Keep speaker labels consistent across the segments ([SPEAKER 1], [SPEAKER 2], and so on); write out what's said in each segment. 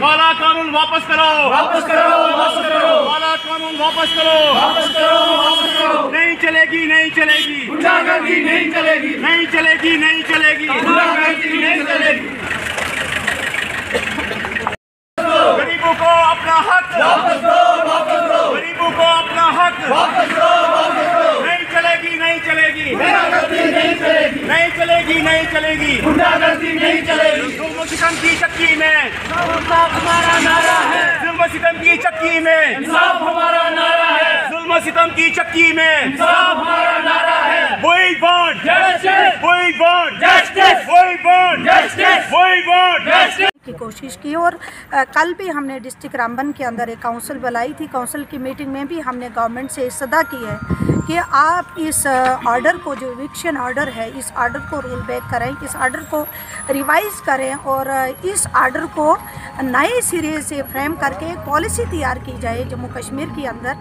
[SPEAKER 1] काला कानून वापस करो,
[SPEAKER 2] वापस करो, वापस करो,
[SPEAKER 1] काला कानून वापस करो,
[SPEAKER 2] वापस करो, वापस करो।
[SPEAKER 1] नहीं चलेगी, नहीं चलेगी,
[SPEAKER 2] गुंडागर्दी नहीं चलेगी,
[SPEAKER 1] नहीं चलेगी, नहीं चलेगी,
[SPEAKER 2] गुंडागर्दी नहीं चलेगी।
[SPEAKER 1] गरीबों को अपना हक
[SPEAKER 2] वापस दो, वापस दो,
[SPEAKER 1] गरीबों को अपना हक
[SPEAKER 2] वापस दो, वापस दो।
[SPEAKER 1] नहीं चलेगी, नहीं चलेगी,
[SPEAKER 2] गुंडागर्दी नहीं चलेगी,
[SPEAKER 1] नहीं चलेगी, नहीं चलेगी,
[SPEAKER 2] गुंडागर्दी नहीं चलेगी।
[SPEAKER 1] जुल्म सितम की चक्की में
[SPEAKER 2] इंसाफ हमारा नारा है,
[SPEAKER 1] जुल्म सितम की चक्की में
[SPEAKER 2] इंसाफ हमारा नारा है,
[SPEAKER 1] जुल्म सितम की चक्की में
[SPEAKER 2] इंसाफ हमारा नारा है।
[SPEAKER 1] We want
[SPEAKER 2] Justice,
[SPEAKER 1] we want
[SPEAKER 2] Justice,
[SPEAKER 1] we want
[SPEAKER 2] Justice,
[SPEAKER 1] we want
[SPEAKER 2] Justice।
[SPEAKER 3] की कोशिश की और कल भी हमने डिस्ट्रिक्ट रामबन के अंदर एक काउंसिल बुलाई थी। काउंसिल की मीटिंग में भी हमने गवर्नमेंट से सदा की है कि आप इस ऑर्डर को, जो इविक्शन ऑर्डर है, इस ऑर्डर को रोल बैक करें, इस ऑर्डर को रिवाइज करें और इस ऑर्डर को नए सिरे से फ्रेम करके एक पॉलिसी तैयार की जाए जम्मू कश्मीर के अंदर।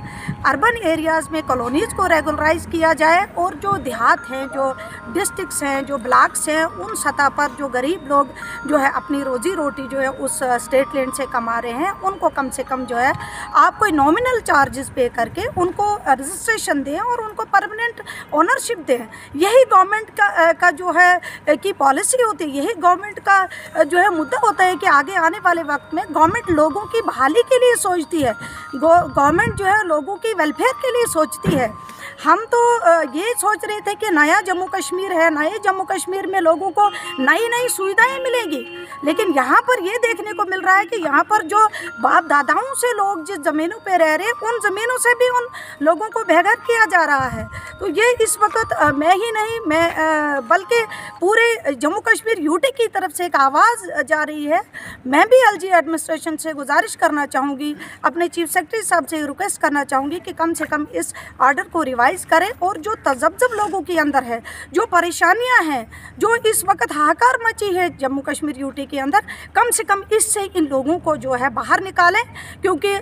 [SPEAKER 3] अर्बन एरियाज़ में कॉलोनीज़ को रेगुलराइज किया जाए और जो देहात हैं, जो डिस्ट्रिक्ट्स हैं, जो ब्लॉक्स हैं, उन सतह पर जो गरीब लोग जो है अपनी रोजी रोटी जो है उस स्टेट लैंड से कमा रहे हैं, उनको कम से कम जो है आप कोई नॉमिनल चार्जेस पे करके उनको रजिस्ट्रेशन दें और उनको परमानेंट ओनरशिप दें। यही गवर्नमेंट का जो है की पॉलिसी होती है, यही गवर्नमेंट का जो है मुद्दा होता है कि आगे आने वाले वक्त में गवर्नमेंट लोगों की बहाली के लिए सोचती है, गवर्नमेंट जो है लोगों की वेलफेयर के लिए सोचती है। हम तो ये सोच रहे थे कि नया जम्मू कश्मीर है, नए जम्मू कश्मीर में लोगों को नई नई सुविधाएं मिलेंगी, लेकिन यहाँ पर ये देखने को मिल रहा है कि यहाँ पर जो बाप दादाओं से लोग जिस ज़मीनों पे रह रहे हैं, उन ज़मीनों से भी उन लोगों को बेघर किया जा रहा है। तो ये इस वक्त मैं ही नहीं, मैं बल्कि पूरे जम्मू कश्मीर यूटी की तरफ से एक आवाज़ जा रही है। मैं भी एलजी एडमिनिस्ट्रेशन से गुजारिश करना चाहूँगी, अपने चीफ सेक्रेटरी साहब से रिक्वेस्ट करना चाहूँगी कि कम से कम इस ऑर्डर को रिवाइज करें और जो तजब्जब लोगों के अंदर है, जो परेशानियां हैं, जो इस वक्त हाहाकार मची है जम्मू कश्मीर यूटी के अंदर, कम से कम इससे इन लोगों को जो है बाहर निकालें। क्योंकि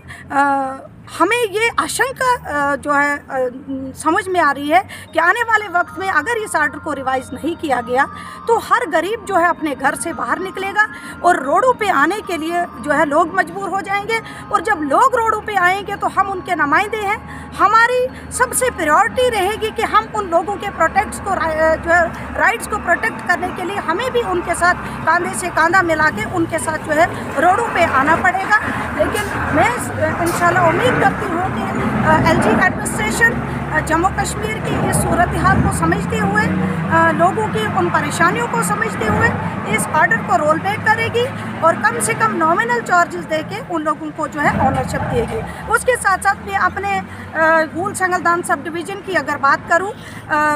[SPEAKER 3] हमें ये आशंका जो है समझ में आ रही है कि आने वाले वक्त में अगर इस ऑर्डर को रिवाइज नहीं किया गया तो हर गरीब जो है अपने घर से बाहर निकलेगा और रोडों पे आने के लिए जो है लोग मजबूर हो जाएंगे। और जब लोग रोडों पे आएंगे तो हम उनके नुमाइंदे हैं, हमारी सबसे प्रायोरिटी रहेगी कि हम उन लोगों के प्रोटेक्ट्स को जो है राइट्स को प्रोटेक्ट करने के लिए हमें भी उनके साथ कंधे से कंधा मिला के उनके साथ जो है रोडों पे आना पड़ेगा। लेकिन मैं इंशाल्लाह उम्मीद करती हूँ कि एलजी एडमिनिस्ट्रेशन जम्मू कश्मीर की इस सूरत हाल को समझते हुए, लोगों की उन परेशानियों को समझते हुए इस ऑर्डर को रोल बैक करेगी और कम से कम नॉमिनल चार्जेस देके उन लोगों को जो है ओनरशिप देगी। उसके साथ साथ मैं अपने गूल संगलदान सब डिवीज़न की अगर बात करूं,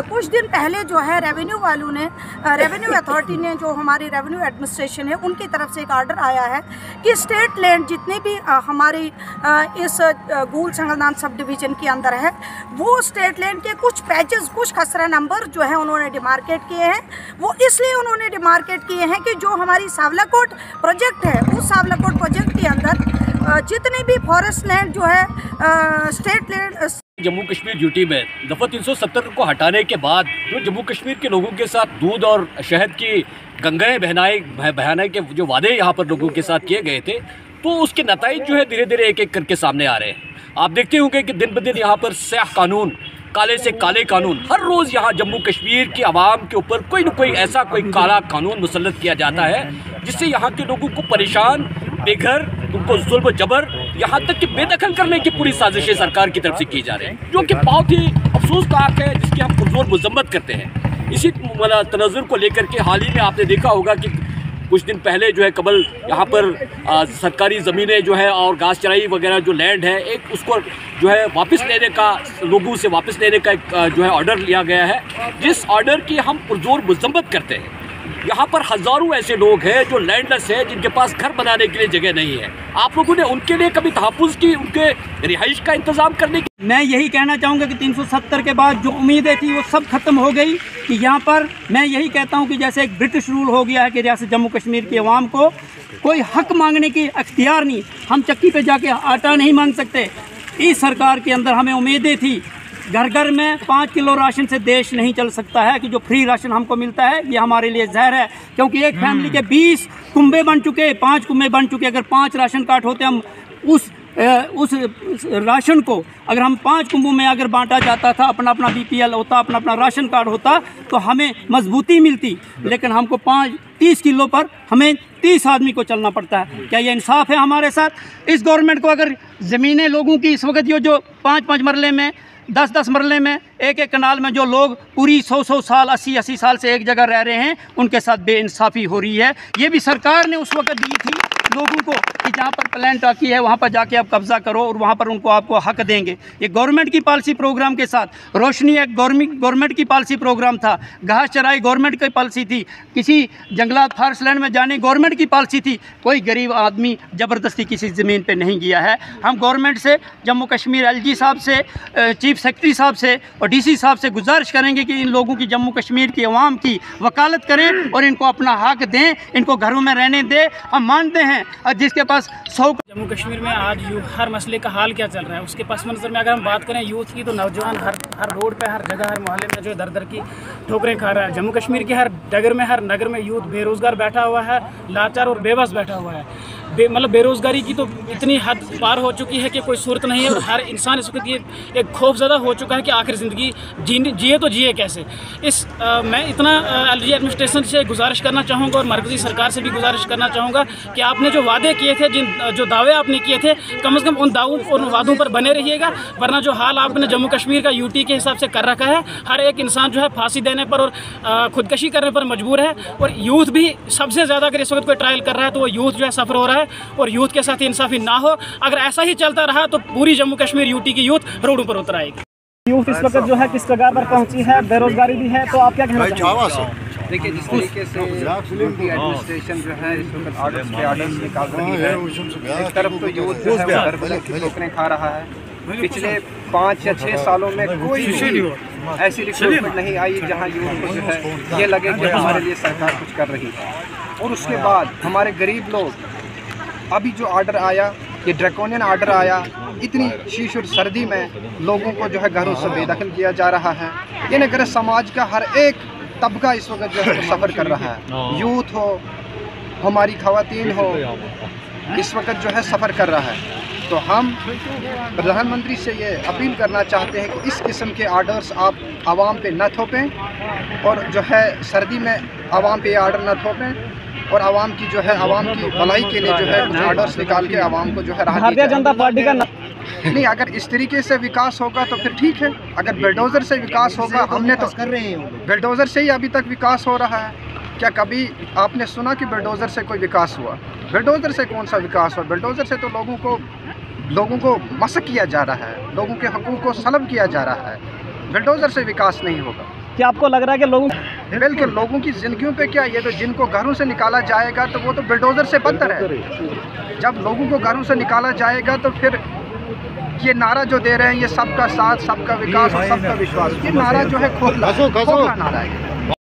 [SPEAKER 3] कुछ दिन पहले जो है रेवेन्यू वालों ने, रेवेन्यू अथॉरिटी ने, जो हमारी रेवेन्यू एडमिनिस्ट्रेशन है, उनकी तरफ से एक ऑर्डर आया है कि स्टेट लैंड जितने भी हमारी इस गूल संगलदान सब डिवीज़न के अंदर है, वो स्टेट लैंड के कुछ पैचेस, कुछ खसरा नंबर जो है उन्होंने डिमार्केट किए हैं। वो इसलिए उन्होंने डिमार्केट किए हैं कि जो हमारी सावलाकोट प्रोजेक्ट है, उस सावलाकोट प्रोजेक्ट के अंदर जितने भी फॉरेस्ट लैंड जो है state land
[SPEAKER 4] Jammu Kashmir UT में दफ़ा 370 को हटाने के बाद जो जम्मू कश्मीर के लोगों के साथ दूध और शहद की गंगाएं बहाने के जो वादे यहाँ पर लोगों के साथ किए गए थे, तो उसके नताइज जो है धीरे धीरे एक एक करके सामने आ रहे हैं। आप देखते होंगे कि दिन ब दिन यहाँ पर स्याह कानून, काले से काले कानून, हर रोज़ यहाँ जम्मू कश्मीर की आवाम के ऊपर कोई न कोई ऐसा कोई काला कानून मुसल्लत किया जाता है जिससे यहाँ के लोगों को परेशान, बेघर, उनको जुल्म जबर, यहाँ तक कि बेदखल करने की पूरी साजिशें सरकार की तरफ से की जा रही हैं, जो कि बहुत ही अफसोसनाक है, जिसकी हम पुरजोर मजम्मत करते हैं। इसी तनज़ुर को लेकर के हाल ही में आपने देखा होगा कि कुछ दिन पहले जो है कबल यहाँ पर सरकारी ज़मीनें जो है और घास चराई वगैरह जो लैंड है, एक उसको जो है वापस लेने का, लोगों से वापस लेने का एक जो है ऑर्डर लिया गया है, जिस ऑर्डर की हम पुरजोर मजम्मत करते हैं। यहाँ पर हज़ारों ऐसे लोग हैं जो लैंडलेस हैं, जिनके पास घर बनाने के लिए जगह नहीं है। आप लोगों ने उनके लिए कभी तहफ़्फ़ुज़ की, उनके रिहाइश का इंतज़ाम करने की?
[SPEAKER 5] मैं यही कहना चाहूँगा कि 370 के बाद जो उम्मीदें थी वो सब खत्म हो गई। कि यहाँ पर मैं यही कहता हूँ कि जैसे एक ब्रिटिश रूल हो गया है कि रियासत जम्मू कश्मीर की अवाम को कोई हक मांगने की अख्तियार नहीं, हम चक्की पे जाके आटा नहीं मांग सकते। इस सरकार के अंदर हमें उम्मीदें थी घर घर में 5 किलो राशन से देश नहीं चल सकता है कि जो फ्री राशन हमको मिलता है ये हमारे लिए जहर है, क्योंकि एक फैमिली के 20 कुंबे बन चुके, 5 कुंबे बन चुके। अगर 5 राशन कार्ड होते, हम उस राशन को अगर हम 5 कुंभों में अगर बांटा जाता था, अपना अपना BPL होता, अपना अपना राशन कार्ड होता, तो हमें मजबूती मिलती। लेकिन हमको 30 किलो पर हमें 30 आदमी को चलना पड़ता है। क्या ये इंसाफ है हमारे साथ? इस गवर्नमेंट को अगर ज़मीनें लोगों की इस वक्त जो 5-5 मरले में, 10-10 मरले में, एक कनाल में जो लोग पूरी 100 साल, 80 साल से एक जगह रह रहे हैं, उनके साथ बेइंसाफ़ी हो रही है। ये भी सरकार ने उस वक्त दी थी लोगों को कि जहाँ पर प्लान टाकी है वहाँ पर जाके आप कब्ज़ा करो और वहाँ पर उनको आपको हक देंगे। ये गवर्नमेंट की पॉलिसी प्रोग्राम के साथ रोशनी एक गवर्नमेंट की पॉलिसी प्रोग्राम था, घास चराई गवर्नमेंट की पॉलिसी थी, किसी जंगलात फॉरेस्ट लैंड में जाने गवर्नमेंट की पॉलिसी थी। कोई गरीब आदमी ज़बरदस्ती किसी ज़मीन पर नहीं गया है। हम गवर्नमेंट से, जम्मू कश्मीर LG साहब से, चीफ सेक्रेटरी साहब से और DC साहब से गुजारिश करेंगे कि इन लोगों की, जम्मू कश्मीर की अवाम की वकालत करें और इनको अपना हक दें, इनको घरों में रहने दें। हम मानते हैं जिसके पास 100
[SPEAKER 6] जम्मू कश्मीर में आज हर मसले का हाल क्या चल रहा है, उसके पस मंज़र में अगर हम बात करें यूथ की, तो नौजवान हर रोड पे, हर जगह, हर मोहल्ले में जो दर की ठोकरें खा रहा है। जम्मू कश्मीर के हर डगर में, हर नगर में यूथ बेरोज़गार बैठा हुआ है, लाचार और बेबस बैठा हुआ है। मतलब बेरोज़गारी की तो इतनी हद पार हो चुकी है कि कोई सूरत नहीं है। और हर इंसान इस वक्त ये एक खौफज़दा हो चुका है कि आखिर ज़िंदगी जिए तो जिए कैसे। मैं इतना LG एडमिनिस्ट्रेशन से गुजारिश करना चाहूँगा और मरकज़ी सरकार से भी गुजारिश करना चाहूँगा कि आपने जो वादे किए थे, जो दावे आपने किए थे, कम से कम उन वादों पर बने रहिएगा। वरना जो हाल आपने जम्मू कश्मीर का UT के हिसाब से कर रखा है, हर एक इंसान जो है फांसी देने पर और ख़ुदकशी करने पर मजबूर है। और यूथ भी सबसे ज़्यादा अगर इस वक्त कोई ट्रायल कर रहा है तो वो यूथ जो है सफ़र हो रहा है और यूथ के साथ इंसाफी ना हो। अगर ऐसा ही चलता रहा तो पूरी जम्मू कश्मीर UT की यूथ रोडों पर उतर आएगी।
[SPEAKER 7] यूथ इस वक्त जो है किस कगार पर पहुंची है, बेरोजगारी भी है, तो आप क्या कहना चाहेंगे?
[SPEAKER 8] देखिए, जिस तरीके से यूपी एडमिनिस्ट्रेशन जो है इस वक्त ऑर्डर्स निकाल रही है, एक तरफ तो यूथ जो है घर पर की ठोकरें खा रहा है। पिछले 5 या 6 सालों में कोई ऐसी रिक्रूटमेंट नहीं आई जहां यूथ को जो है ये लगे कि हमारे लिए सरकार कुछ कर रही है। और उसके बाद हमारे गरीब लोग, अभी जो ऑर्डर आया, ये ड्रैकोनियन ऑर्डर आया, इतनी शीश और सर्दी में लोगों को जो है घरों से बेदखल किया जा रहा है। ये नगर समाज का हर एक तबका इस वक्त जो है सफ़र कर रहा है। यूथ हो, हमारी ख़वातीन हो, इस वक्त जो है सफ़र कर रहा है। तो हम प्रधानमंत्री से ये अपील करना चाहते हैं कि इस किस्म के ऑर्डर्स आप आवाम पे न थोपें और जो है सर्दी में आवाम पे ऑर्डर न थोपें और आवाम की जो है, आवाम की भलाई के लिए जो है कुछ ऑर्डर्स निकाल के आवाम को जो है
[SPEAKER 7] भारतीय जनता पार्टी का
[SPEAKER 8] नहीं, अगर इस तरीके से विकास होगा तो फिर ठीक है। अगर बेलडोज़र से विकास होगा, हमने तो कर रहे हैं, बेलडोज़र से ही अभी तक विकास हो रहा है। क्या कभी आपने सुना कि बेलडोज़र से कोई विकास हुआ? बेलडोज़र से कौन सा विकास हुआ? बेलडोज़र से तो लोगों को मसक किया जा रहा है, लोगों के हकूक़ को सलब किया जा रहा है। बेलडोज़र से विकास नहीं होगा।
[SPEAKER 7] क्या आपको लग रहा है कि
[SPEAKER 8] बिल्कुल लोगों की ज़िंदगियों पे क्या, ये तो जिनको घरों से निकाला जाएगा तो वो तो बेलडोज़र से बदतर है। जब लोगों को घरों से निकाला जाएगा तो फिर ये नारा जो दे रहे हैं, ये सबका साथ, सबका विकास और सबका विश्वास, ये नारा जो है खोखला नारा है।